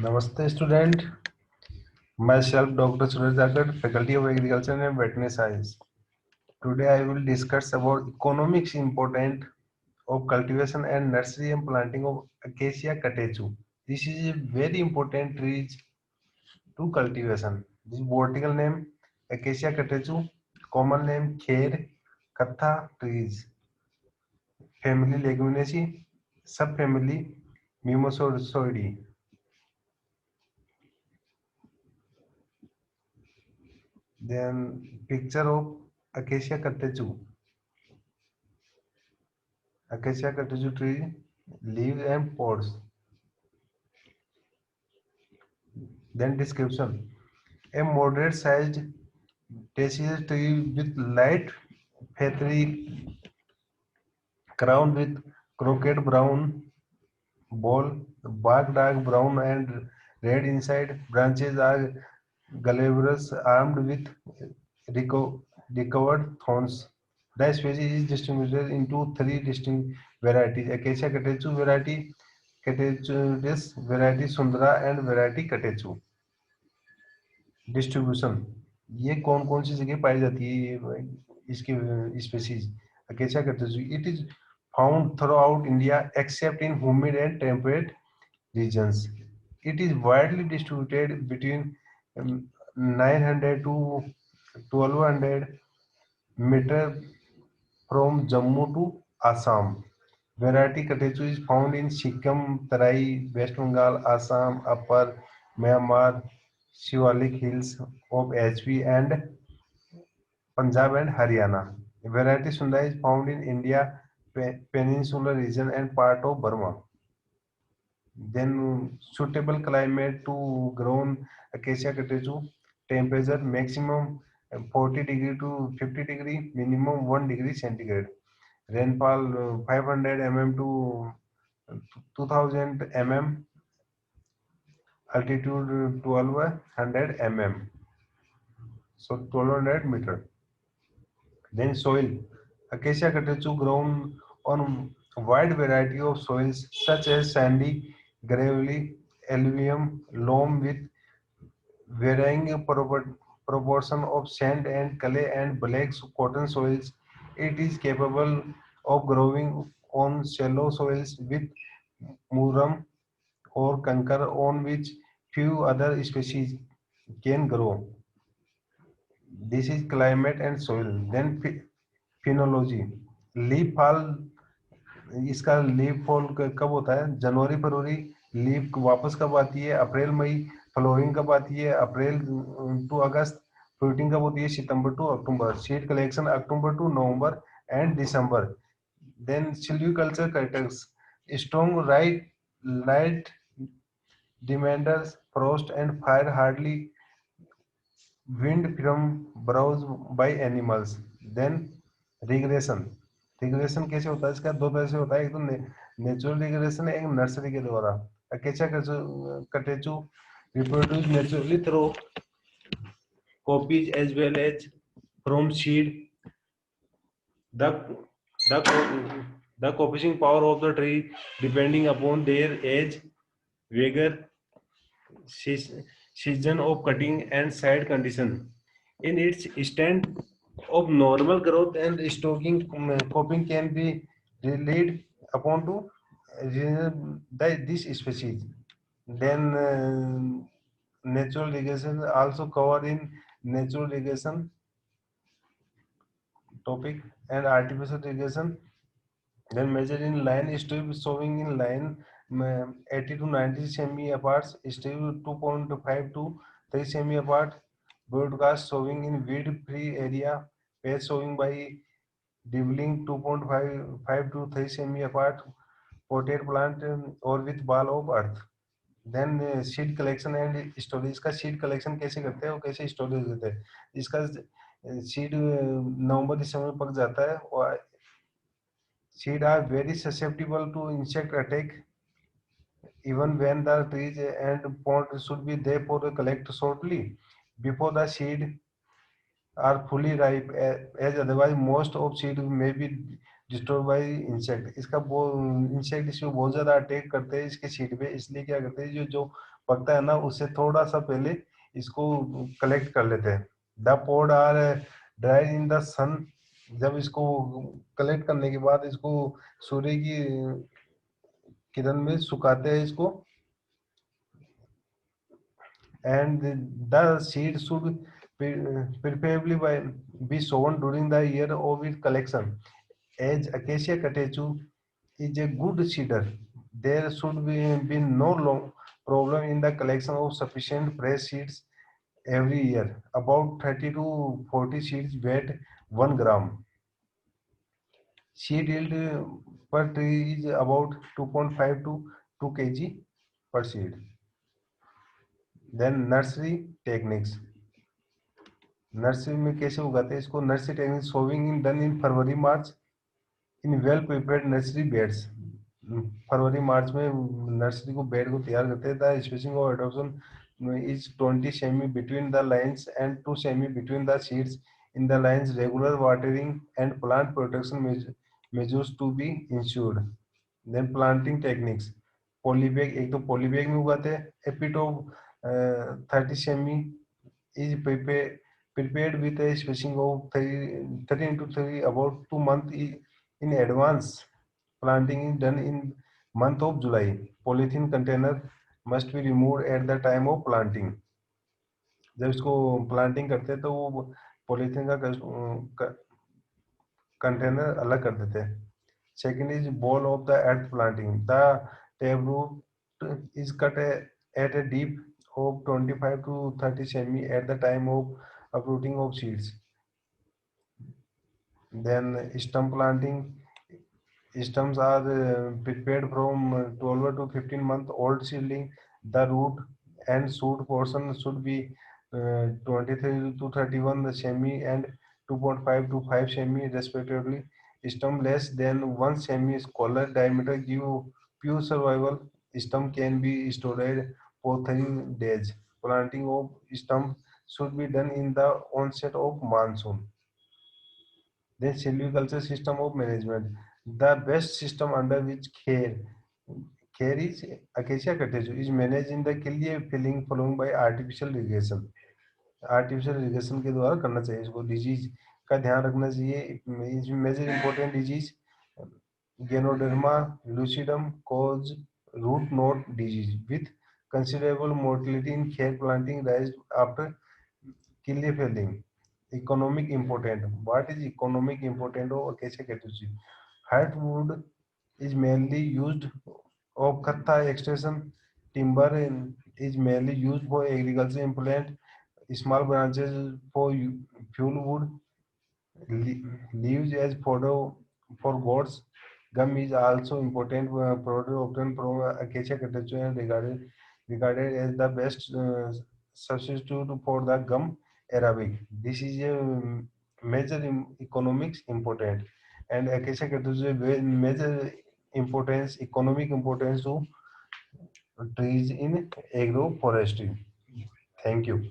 Namaste student, myself Dr. Suraj Jagat, Faculty of Agriculture and Veterinary Science. Today I will discuss about economics important of cultivation and nursery and planting of Acacia catechu. This is a very important tree to cultivation. This botanical name Acacia catechu, common name Kher, Katha trees, family Leguminaceae, subfamily Mimosoideae. Then picture of Acacia catechu. Acacia catechu tree, leaves and pods. Then description. A moderate sized deciduous tree with light feathery crown with crooked brown ball, bark dark brown and red inside. Branches are glabrous, armed with recovered thorns. The species is distributed into three distinct varieties: Acacia catechu variety, Catechus variety Sundra and variety Catechu. Distribution ये कौन कौन सी जगह पाई जाती है ये इसकी species acacia catechu it is found throughout India except in humid and temperate regions. It is widely distributed between 900 to 1200 meter from Jammu to Assam. Variety Katechu is found in Sikkim, Tarai, West Bengal, Assam, Upper Myanmar, Shivalik Hills of HP and Punjab and Haryana. Variety Sunda is found in India, Peninsular region and part of Burma. Then suitable climate to grow Acacia catechu. Temperature maximum 40 degree to 50 degree, minimum 1 degree centigrade. Rainfall 500 mm to 2000 mm, altitude 1200 mm, so 1200 meter. Then soil. Acacia catechu grown on a wide variety of soils such as sandy, gravelly, alluvium, loam with varying proportion of sand and clay and black cotton soils. It is capable of growing on shallow soils with muram or conker on which few other species can grow. This is climate and soil. Then phenology. Leaf fall इसका leaf fall कब होता है जनवरी फरवरी leaf वापस कब आती है अप्रैल मई flooring कब आती है अप्रैल टू अगस्त फ्रूटिंग कब होती है September to October seed collection October to November and December then silviculture cultures strong right light demanders frost and fire hardly wind from browse by animals. Then regression regression कैसे होता है इसका दो तरह से होता है एक तो नेचुरल रिग्रेशन है एक नर्सरी के द्वारा अकेचा catechu reproduce naturally through copies as well as from seed. The the copying power of the tree depending upon their age, vigor, season of cutting and side condition. In its stand of normal growth and stocking, coping can be relied upon to this species. Then natural irrigation also covered in natural irrigation topic and artificial irrigation. Then measured in line strip showing in line 80 to 90 cm apart, strip 2.5 to 3 cm apart, broadcast showing in weed free area, patch showing by dibbling 2.5 to 3 cm apart, potted plant or with ball of earth. Then seed collection and storage का seed collection कैसे करते हैं और कैसे storage करते हैं इसका seed नवंबर दिसंबर पक जाता है और seed are very susceptible to insect attack even when the trees and pond should be therefore collect shortly before the seed are fully ripe as otherwise most of seed may be disturb by insect. इसका वो insect इसको बहुत ज्यादा attack करते हैं इसके seed पे, इसलिए क्या करते हैं जो जो पकता है ना उससे थोड़ा सा पहले इसको कलेक्ट कर लेते हैं। The pod are dry in the sun. जब इसको कलेक्ट करने के बाद इसको सूर्य की किरण में सुखाते हैं इसको। And the seed should preferably be sown during the year of its collection. As Acacia catechu is a good seeder, there should be no long problem in the collection of sufficient fresh seeds every year. About 30 to 40 seeds weight 1 gram. Seed yield per tree is about 2.5 to 2 kg per seed. Then nursery techniques. Nursery में कैसे उगाते हैं इसको? Nursery technique sowing in done in February March in well prepared nursery beds. फरवरी मार्च में nursery को bed को तैयार करते हैं। The spacing of adoption is 20 cm between the lines and 2 cm between the seeds in the lines. Regular watering and plant protection measures to be ensured. Then planting techniques. Polybag, एक तो polybag में उगाते हैं। A pit of 30 cm is prepared with a spacing of 13 to 3 about 2 months in advance. Planting is done in month of July. Polythene container must be removed at the time of planting. जब इसको planting करते हैं तो वो polythene का container अलग कर देते हैं। Second is ball of the earth planting. The tap root is cut at a deep of 25 to 30 semi at the time of uprooting of seeds. Then stump planting. Stumps are prepared from 12 to 15-month old seedling. The root and shoot portion should be 23 to 31 semi and 2.5 to 5 semi respectively. Stump less than 1 semi square diameter give pure survival. Stump can be stored for 3 days. Planting of stump should be done in the onset of monsoon. Then silviculture system of management. The best system under which care is Acacia catechu is managed in the clear filling following by artificial irrigation. Artificial irrigation के द्वारा करना चाहिए इसको। Disease का ध्यान रखना चाहिए। Major important disease Ganoderma lucidum cause root knot disease with considerable mortality in kale planting raised after clear filling. Economic important. What is economic important of Acacia catechu? Hardwood is mainly used of khatha extraction. Timber is mainly used for agriculture implement. Small branches for fuel wood. Leaves as fodder for goats. Gum is also important product obtained from Acacia catechu and regarded as the best substitute for the gum arabic. This is a major economics important, and Acacia catechu major importance, economic importance to trees in agroforestry. Thank you.